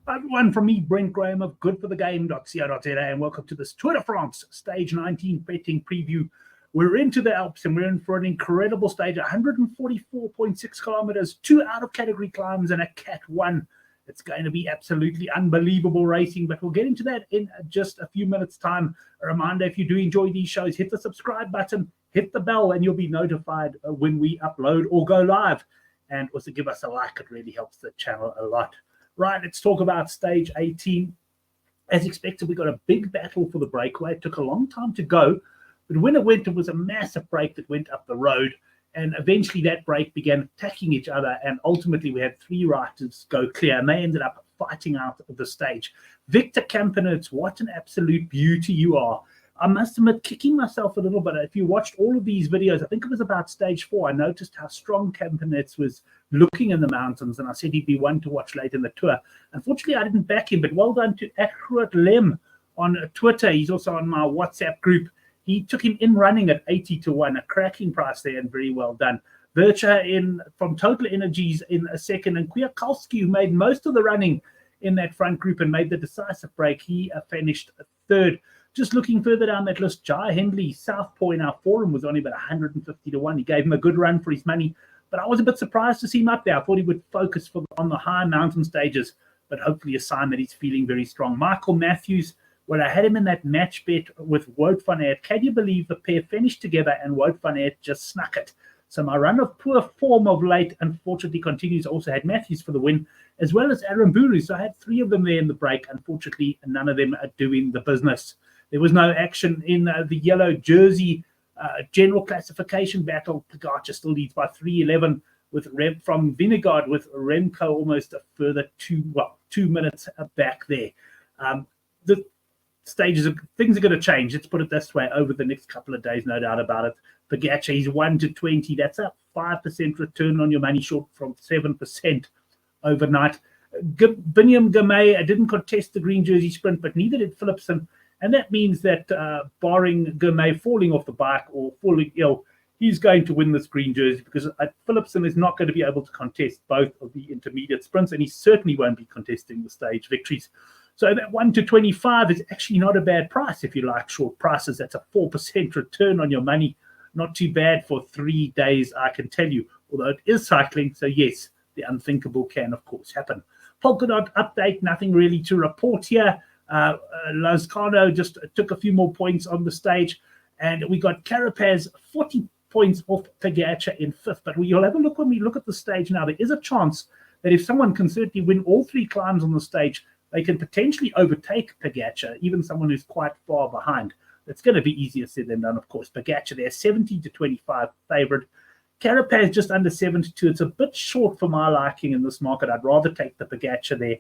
Hi everyone, from me, Brent Graham of Goodforthegame.co.za, and welcome to this Tour de France Stage 19 betting preview. We're into the Alps and we're in for an incredible stage, 144.6 kilometers, 2 out-of-category climbs and a Cat 1. It's going to be absolutely unbelievable racing, but we'll get into that in just a few minutes' time. A reminder, if you do enjoy these shows, hit the subscribe button, hit the bell, and you'll be notified when we upload or go live. And also give us a like, it really helps the channel a lot. Right, let's talk about stage 18. As expected, we got a big battle for the breakaway. It took a long time to go, but when it went, it was a massive break that went up the road, and eventually that break began attacking each other, and ultimately we had 3 riders go clear, and they ended up fighting out of the stage. Victor Campenerts, what an absolute beauty you are. I must admit, kicking myself a little bit. If you watched all of these videos, I think it was about stage 4, I noticed how strong Campenerts was looking in the mountains, and I said he'd be one to watch late in the tour. Unfortunately, I didn't back him, but well done to Accurate Lem on Twitter. He's also on my WhatsApp group. He took him in running at 80 to 1, a cracking price there, and very well done. Vircha from Total Energies in a second, and Kwiatkowski, who made most of the running in that front group and made the decisive break, he finished third. Just looking further down that list, Jai Hindley, Southpaw in our forum, was only about 150 to 1. He gave him a good run for his money, but I was a bit surprised to see him up there. I thought he would focus on the high mountain stages, but hopefully a sign that he's feeling very strong. Michael Matthews, well, I had him in that match bet with Wout van Aert. Can you believe the pair finished together and Wout van Aert just snuck it? So my run of poor form of late, unfortunately, continues. Also had Matthews for the win, as well as Aramburu. So I had 3 of them there in the break. Unfortunately, none of them are doing the business. There was no action in the yellow jersey general classification battle. Pogacar still leads by 3:11 with from Vingegaard, with Remco almost a further 2 minutes back there. The things are going to change. Let's put it this way: over the next couple of days, no doubt about it. Pogacar, he's 1 to 20. That's a 5% return on your money, short from 7% overnight. Biniam Gamay didn't contest the green jersey sprint, but neither did Philipsen. And that means that barring Gourmet falling off the bike or falling ill, he's going to win this green jersey, because Philipsen is not going to be able to contest both of the intermediate sprints, and he certainly won't be contesting the stage victories. So that 1 to 25 is actually not a bad price if you like short prices. That's a 4% return on your money. Not too bad for 3 days, I can tell you, although it is cycling. So yes, the unthinkable can, of course, happen. Polka dot update, nothing really to report here. Lazcano just took a few more points on the stage, and we got Carapaz 40 points off Pogacar in 5th. But you'll have a look when we look at the stage now. There is a chance that if someone can certainly win all 3 climbs on the stage, they can potentially overtake Pogacar, even someone who's quite far behind. It's going to be easier said than done, of course. Pogacar, they're 70 to 25 favourite. Carapaz just under 72. It's a bit short for my liking in this market. I'd rather take the Pogacar there.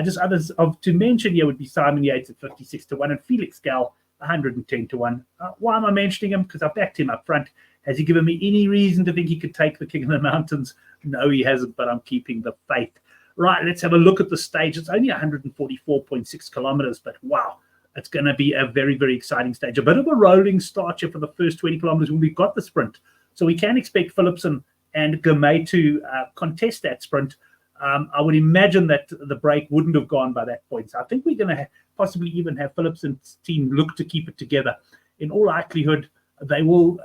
Just others to mention here would be Simon Yates at 56 to 1 and Felix Gal 110 to 1. Why am I mentioning him? Because I backed him up front. Has he given me any reason to think he could take the King of the Mountains? No, he hasn't, but I'm keeping the faith. Right, let's have a look at the stage. It's only 144.6 kilometers, but wow, it's going to be a very, very exciting stage. A bit of a rolling start here for the first 20 kilometers when we've got the sprint. So we can expect Philipsen and Gourmet to contest that sprint. I would imagine that the break wouldn't have gone by that point. So I think we're going to possibly even have Philipsen's team look to keep it together. In all likelihood, they will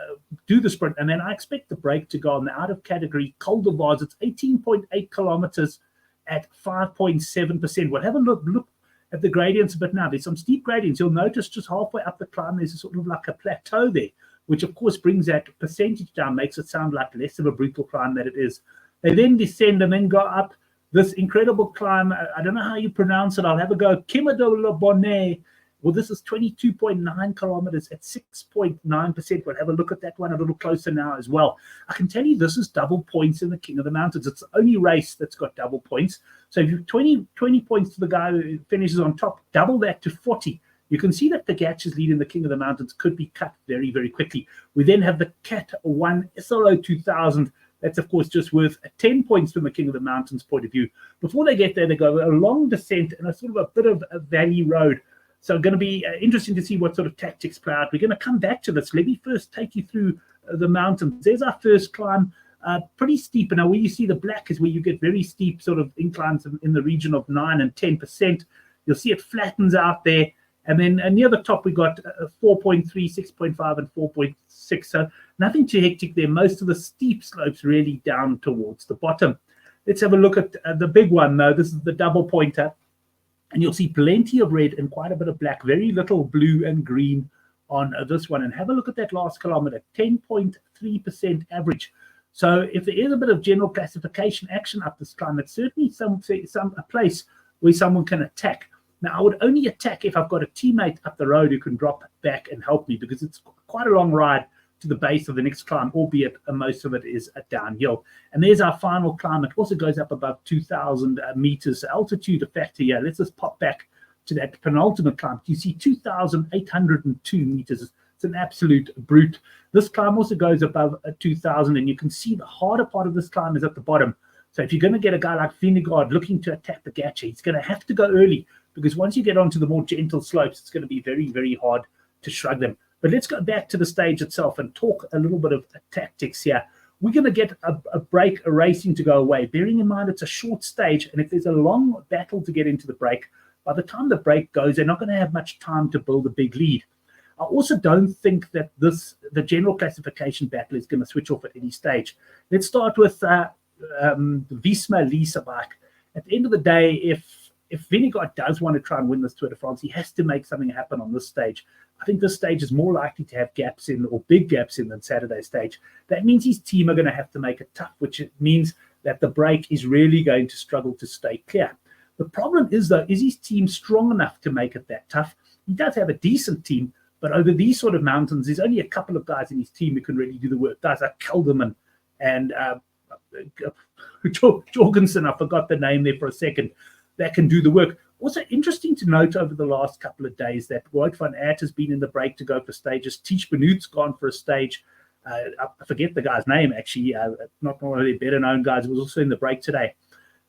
do the sprint. And then I expect the break to go on the out-of-category Col de Vars. It's 18.8 kilometers at 5.7%. We'll have a look at the gradients a bit now. There's some steep gradients. You'll notice just halfway up the climb, there's a sort of like a plateau there, which of course brings that percentage down, makes it sound like less of a brutal climb than it is. They then descend and then go up this incredible climb. I don't know how you pronounce it. I'll have a go. Quima de la Bonnet. Well, this is 22.9 kilometers at 6.9%. We'll have a look at that one a little closer now as well. I can tell you this is double points in the King of the Mountains. It's the only race that's got double points. So if you 20 points to the guy who finishes on top, double that to 40. You can see that Pogacar's lead in the King of the Mountains could be cut very, very quickly. We then have the Cat 1 SLO 2000. That's, of course, just worth 10 points from the King of the Mountains point of view. Before they get there, they go a long descent and a sort of a bit of a valley road. So going to be interesting to see what sort of tactics play out. We're going to come back to this. Let me first take you through the mountains. There's our first climb. pretty steep. And now where you see the black is where you get very steep sort of inclines in the region of 9 and 10%. You'll see it flattens out there. And then near the top, we got 4.3, 6.5, and 4.6. So nothing too hectic there. Most of the steep slopes really down towards the bottom. Let's have a look at the big one, though. This is the double pointer. And you'll see plenty of red and quite a bit of black, very little blue and green on this one. And have a look at that last kilometer, 10.3% average. So if there is a bit of general classification action up this climb, it's certainly a place where someone can attack. Now, I would only attack if I've got a teammate up the road who can drop back and help me, because it's quite a long ride to the base of the next climb, albeit most of it is a downhill. And there's our final climb. It also goes up above 2,000 meters altitude, a factor here. Let's just pop back to that penultimate climb. You see 2,802 meters. It's an absolute brute. This climb also goes above 2,000, and you can see the harder part of this climb is at the bottom. So if you're going to get a guy like Vingegaard looking to attack the Pogačar, he's going to have to go early, because once you get onto the more gentle slopes, it's going to be very, very hard to shrug them. But let's go back to the stage itself and talk a little bit of tactics here. We're going to get a break, a racing to go away, bearing in mind it's a short stage, and if there's a long battle to get into the break, by the time the break goes, they're not going to have much time to build a big lead. I also don't think that the general classification battle is going to switch off at any stage. Let's start with the Visma Lisa bike. At the end of the day, if Vingegaard does want to try and win this Tour de France, he has to make something happen on this stage. I think this stage is more likely to have gaps in, or big gaps in, than Saturday's stage. That means his team are going to have to make it tough, which means that the break is really going to struggle to stay clear. The problem is, though, is his team strong enough to make it that tough? He does have a decent team, but over these sort of mountains, there's only a couple of guys in his team who can really do the work. Guys like Kelderman and Jorgensen, I forgot the name there for a second, that can do the work. Also interesting to note over the last couple of days that Wout van Aert has been in the break to go for stages. Tish Benoot's gone for a stage. I forget the guy's name, actually. Not one of the better-known guys who was also in the break today.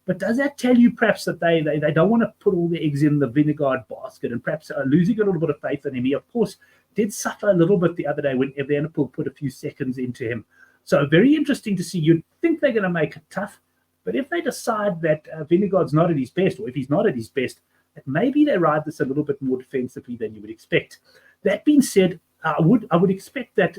But does that tell you perhaps that they don't want to put all the eggs in the Vingegaard basket, and perhaps are losing a little bit of faith in him? He, of course, did suffer a little bit the other day when Evenepoel put a few seconds into him. So very interesting to see. You'd think they're going to make it tough. But if they decide that Vingegaard's not at his best, or if he's not at his best, maybe they ride this a little bit more defensively than you would expect. That being said, I would expect that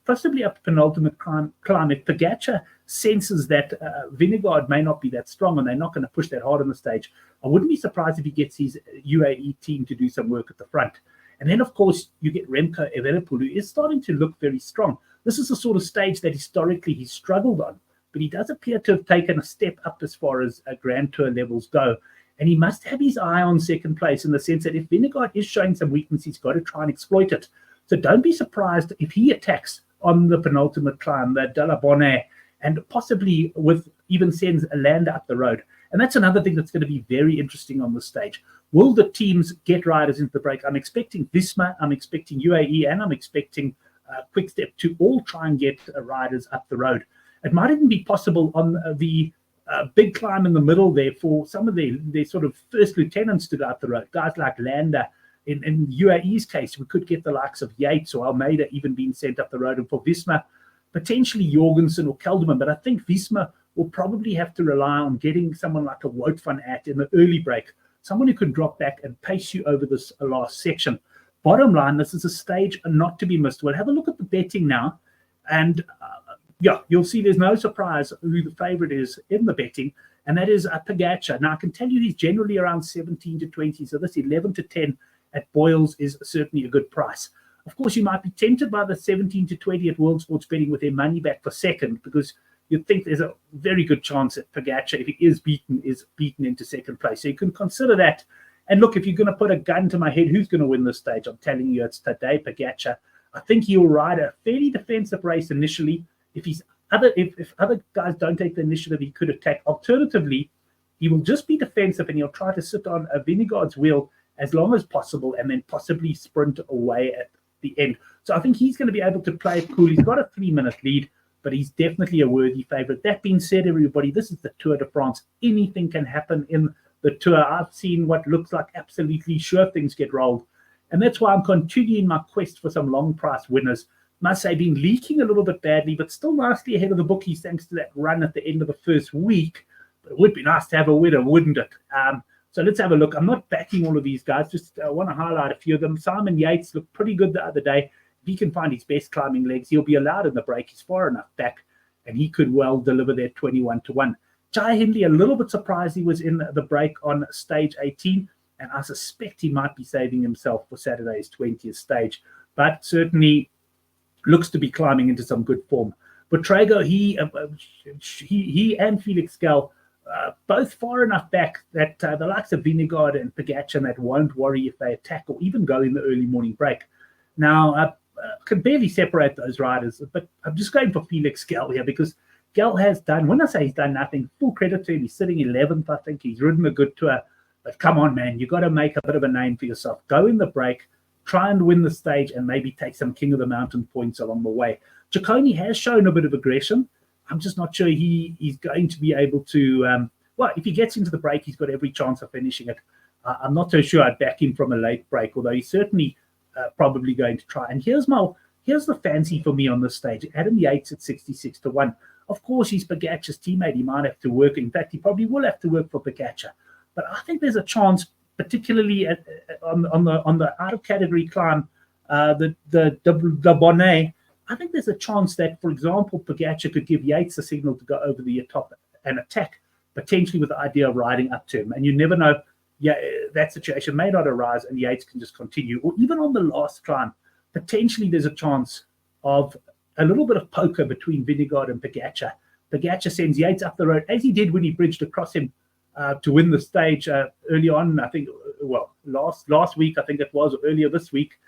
possibly up penultimate climb, if Pogačar senses that Vingegaard may not be that strong and they're not going to push that hard on the stage, I wouldn't be surprised if he gets his UAE team to do some work at the front. And then, of course, you get Remco Evenepoel, who is starting to look very strong. This is the sort of stage that historically he's struggled on, but he does appear to have taken a step up as far as Grand Tour levels go. And he must have his eye on second place, in the sense that if Vingegaard is showing some weakness, he's got to try and exploit it. So don't be surprised if he attacks on the penultimate climb, the De La Bonnet, and possibly even sends a lander up the road. And that's another thing that's going to be very interesting on this stage. Will the teams get riders into the break? I'm expecting Visma, I'm expecting UAE, and I'm expecting Quick-Step to all try and get riders up the road. It might even be possible on the big climb in the middle there for some of their sort of first lieutenants to go up the road. Guys like Lander. In UAE's case, we could get the likes of Yates or Almeida even being sent up the road. And for Visma, potentially Jorgensen or Kelderman. But I think Visma will probably have to rely on getting someone like a Wout van Aert in the early break, someone who can drop back and pace you over this last section. Bottom line, this is a stage not to be missed. We'll have a look at the betting now. And you'll see there's no surprise who the favorite is in the betting, and that is Pogačar. Now, I can tell you he's generally around 17 to 20, so this 11 to 10 at Boyles is certainly a good price. Of course, you might be tempted by the 17 to 20 at World Sports Betting with their money back for second, because you'd think there's a very good chance that Pogačar, if he is beaten into second place. So you can consider that. And look, if you're going to put a gun to my head, who's going to win this stage? I'm telling you, it's Tadej Pogačar. I think he'll ride a fairly defensive race initially. If other guys don't take the initiative, he could attack. Alternatively, he will just be defensive and he'll try to sit on a Vingegaard's wheel as long as possible and then possibly sprint away at the end. So I think he's going to be able to play it cool. He's got a 3-minute lead, but he's definitely a worthy favorite. That being said, everybody, this is the Tour de France. Anything can happen in the Tour. I've seen what looks like absolutely sure things get rolled. And that's why I'm continuing my quest for some long price winners. must say, been leaking a little bit badly, but still nicely ahead of the bookies thanks to that run at the end of the first week. But it would be nice to have a winner, wouldn't it? So let's have a look. I'm not backing all of these guys, just want to highlight a few of them. Simon Yates looked pretty good the other day. If he can find his best climbing legs, he'll be allowed in the break. He's far enough back, and he could well deliver there 21-1. Jai Hindley, a little bit surprised he was in the break on stage 18, and I suspect he might be saving himself for Saturday's 20th stage, but certainly looks to be climbing into some good form. But Trago, he and Felix Gall, both far enough back that the likes of Vingegaard and Pogačar that won't worry if they attack or even go in the early morning break. Now, I can barely separate those riders, but I'm just going for Felix Gall here because Gall has done, when I say he's done nothing, full credit to him. He's sitting 11th, I think. He's ridden a good tour. But come on, man, you got to make a bit of a name for yourself. Go in the break, try and win the stage, and maybe take some King of the Mountain points along the way. Ciccone has shown a bit of aggression. I'm just not sure he's going to be able to, well, if he gets into the break, he's got every chance of finishing it. I'm not so sure I'd back him from a late break, although he's certainly probably going to try. And here's the fancy for me on this stage. Adam Yates at 66-1. Of course, he's Pogačar's teammate. He might have to work. In fact, he probably will have to work for Pogačar. But I think there's a chance, particularly on the out of category climb, the Bonnet. I think there's a chance that, for example, Pogačar could give Yates a signal to go over the top and attack, potentially with the idea of riding up to him. And you never know, that situation may not arise and Yates can just continue. Or even on the last climb, potentially there's a chance of a little bit of poker between Vingegaard and Pogačar. Pogačar sends Yates up the road, as he did when he bridged across him to win the stage early on, I think, well, last week, I think it was, or earlier this week.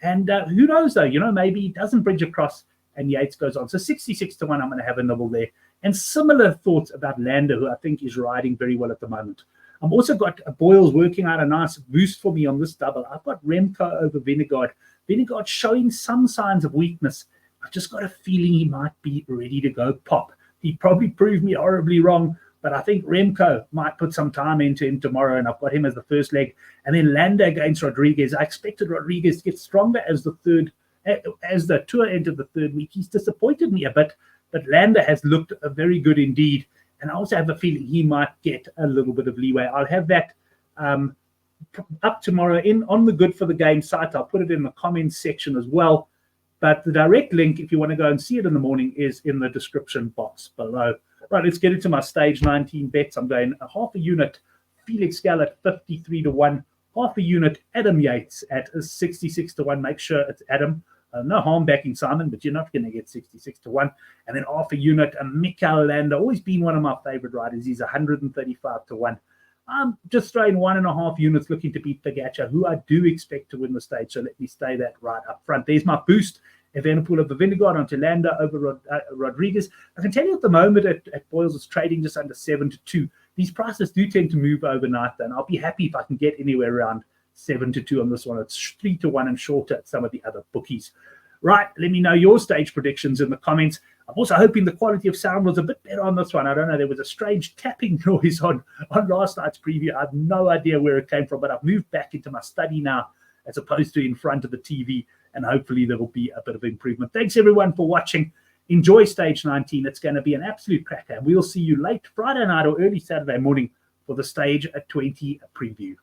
And who knows, though, maybe he doesn't bridge across and Yates goes on. So 66-1, I'm going to have a nibble there. And similar thoughts about Landa, who I think is riding very well at the moment. I've also got Boyles working out a nice boost for me on this double. I've got Remco over Vingegaard. Vingegaard showing some signs of weakness. I've just got a feeling he might be ready to go pop. He probably proved me horribly wrong, but I think Remco might put some time into him tomorrow, and I've got him as the first leg. And then Landa against Rodriguez. I expected Rodriguez to get stronger as the tour entered the third week. He's disappointed me a bit, but Landa has looked very good indeed. And I also have a feeling he might get a little bit of leeway. I'll have that up tomorrow on the Good for the Game site. I'll put it in the comments section as well. But the direct link, if you want to go and see it in the morning, is in the description box below. Right, let's get into my stage 19 bets. I'm going a half a unit, Felix Gall at 53-1, half a unit, Adam Yates at 66-1. Make sure it's Adam. No harm backing Simon, but you're not going to get 66-1. And then half a unit, Mikel Landa, always been one of my favorite riders. He's 135-1. I'm just throwing 1.5 units looking to beat Pogačar, who I do expect to win the stage. So let me stay that right up front. There's my boost. Evenepoel over Vingegaard onto Landa over Rodriguez. I can tell you at the moment at Boyles it's trading just under 7-2. These prices do tend to move overnight, and I'll be happy if I can get anywhere around 7-2 on this one. It's 3-1 and shorter at some of the other bookies. Right, let me know your stage predictions in the comments. I'm also hoping the quality of sound was a bit better on this one. I don't know, there was a strange tapping noise on last night's preview. I have no idea where it came from, but I've moved back into my study now as opposed to in front of the TV, and hopefully there will be a bit of improvement. Thanks, everyone, for watching. Enjoy stage 19. It's going to be an absolute cracker. We'll see you late Friday night or early Saturday morning for the stage 20 preview.